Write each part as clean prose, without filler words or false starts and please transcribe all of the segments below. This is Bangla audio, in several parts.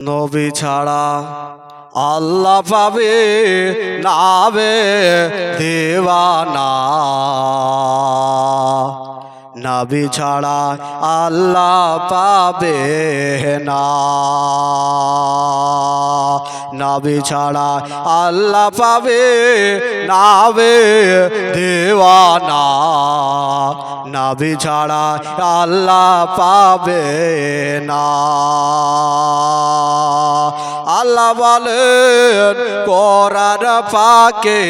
নবী ছাড়া আল্লাহ পাবে নাবে দেওয়ানা। নবী ছাড়া আল্লাহ পাবে না। নবী ছাড়া আল্লাহ পাবে নাবে দেওয়ানা। নবী ছাড়া আল্লাহ পাবে না। আল্লাহ বলেন কোরআন পাকে,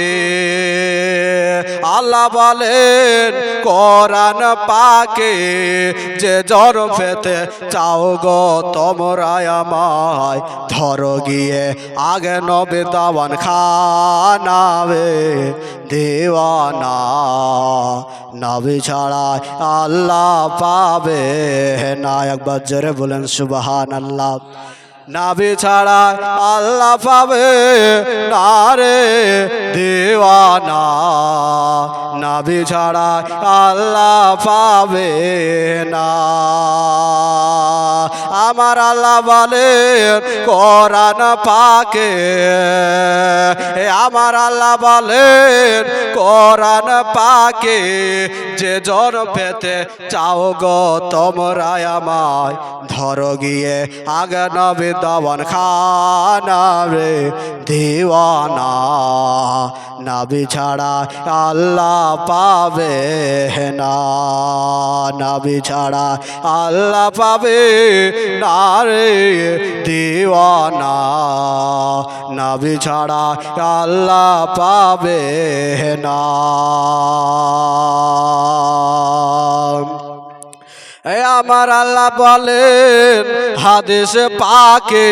আল্লাহ বলেন কোরআন পাকে, যে জ্বর পেতে চাও গো তোমরা আমায় ধরো গিয়ে আগে নবী দাওয়ান খানাবে দেওয়ানা। নবী ছাড়া আল্লাহ পাবে না। একবার জোরে বলেন সুবহানাল্লাহ। নবী ছাড়া আল্লাহ পাবে না রে দেওয়ানা। নবী ছাড়া আল্লাহ পাবে না। আমার আল্লাহ বলেন কোরআন পাকে, আমার আল্লাহ বলেন কোরআন পাকে, যে জ্বর পেতে চাও গো তোমরা আমায় ধরো গিয়ে আগে নবী দাওয়ান খানাবে দেওয়ানা। নবী ছাড়া আল্লাহ পাবে না। নবী ছাড়া আল্লাহ পাবে না রে দেওয়ানা। নবী ছাড়া আল্লাহ পাবে না। আমার আল্লাহ বলেন হাদিস পাকে,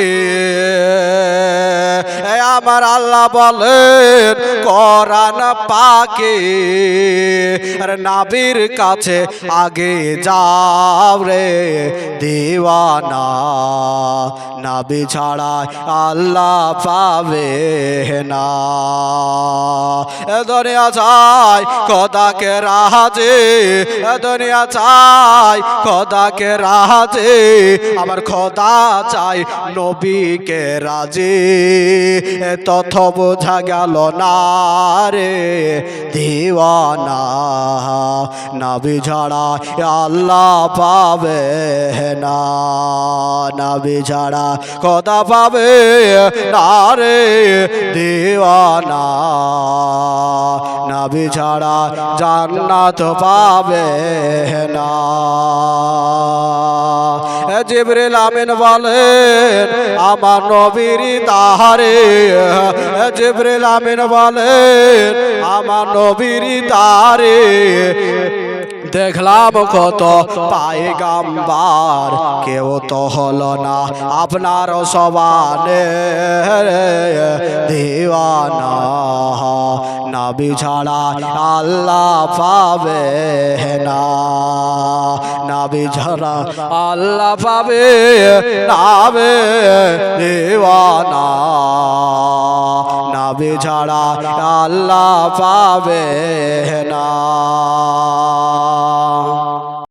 আমার আল্লাহ বলেন কোরআন পাকে, আরে নবীর কাছে আগে যাও রে দেওয়ানা। নবী ছাড়া আল্লাহ পাবে না। দুনিয়া চাই খোদাকে রাজে, দুনিয়া চাই খোদাকে রাজে, আমার খোদা চাই নবীকে রাজে। তথ্য বোঝা গেল না রে দেওয়ানা। নবী ছাড়া আল্লাহ পাবে না। নবী ছাড়া খোদা পাবে না রে দেওয়ানা। নবী ছাড়া জান্নাত পাবে না। জিবরিল আমিন বলেন আমার নবীর তাহারে, জিবরিল আমিন বলেন আমার নবীর তাহারে, দেখলাম কত পায়গাম্বার, কেউ তো হলো না আপনার সবানে দেওয়ানা। নবী ছাড়া আল্লাহ পাবে না। নবী ছাড়া আল্লাহ পাবে নাবে দেওয়ানা। নবী ছাড়া আল্লাহ পাবে না।